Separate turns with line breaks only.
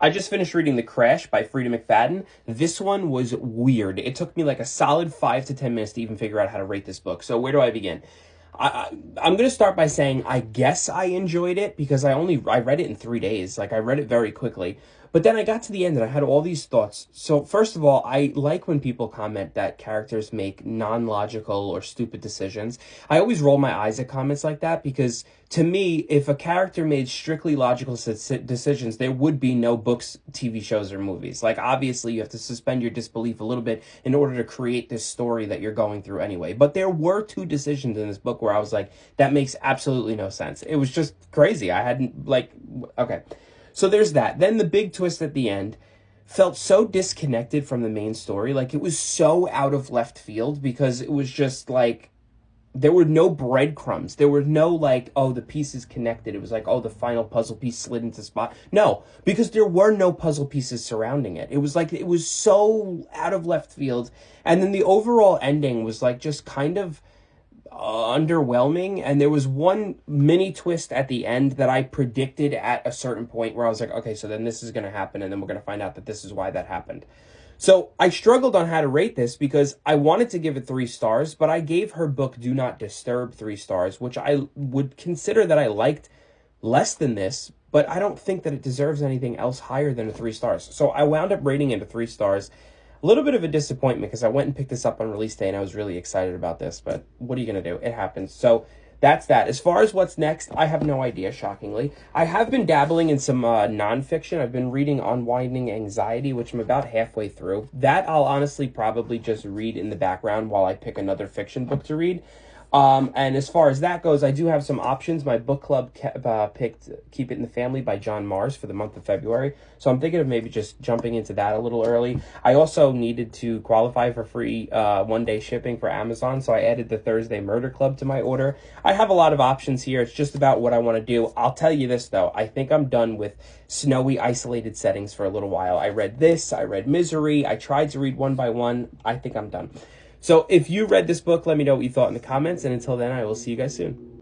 I just finished reading The Crash by Freida McFadden. This one was weird. It took me like a solid 5 to 10 minutes to even figure out how to rate this book. So where do I begin? I'm going to start by saying I guess I enjoyed it because I read it in 3 days. Like I read it very quickly. But then I got to the end and I had all these thoughts. So first of all, I like when people comment that characters make non-logical or stupid decisions. I always roll my eyes at comments like that because to me, if a character made strictly logical decisions, there would be no books, TV shows, or movies. Like obviously, you have to suspend your disbelief a little bit in order to create this story that you're going through anyway. But there were two decisions in this book where I was like, that makes absolutely no sense. It was just crazy. I hadn't like okay. So there's that. Then the big twist at the end felt so disconnected from the main story. Like it was so out of left field because it was just like there were no breadcrumbs. There were no like, oh, the piece is connected. It was like, oh, the final puzzle piece slid into spot. No, because there were no puzzle pieces surrounding it. It was like it was so out of left field. And then the overall ending was like just kind of underwhelming, and there was one mini twist at the end that I predicted at a certain point where I was like, okay, so then this is going to happen and then we're going to find out that this is why that happened. So I struggled on how to rate this because I wanted to give it 3 stars, but I gave her book Do Not Disturb 3 stars, which I would consider that I liked less than this, but I don't think that it deserves anything else higher than a 3 stars. So I wound up rating it a 3 stars. A little bit of a disappointment because I went and picked this up on release day and I was really excited about this, but what are you going to do? It happens. So that's that. As far as what's next, I have no idea, shockingly. I have been dabbling in some nonfiction. I've been reading Unwinding Anxiety, which I'm about halfway through. That I'll honestly probably just read in the background while I pick another fiction book to read. And as far as that goes, I do have some options. My book club picked Keep It in the Family by John Mars for the month of February. So I'm thinking of maybe just jumping into that a little early. I also needed to qualify for free one-day shipping for Amazon, so I added the Thursday Murder Club to my order. I have a lot of options here. It's just about what I want to do. I'll tell you this, though. I think I'm done with snowy, isolated settings for a little while. I read this. I read Misery. I tried to read One by One. I think I'm done. So if you read this book, let me know what you thought in the comments. And until then, I will see you guys soon.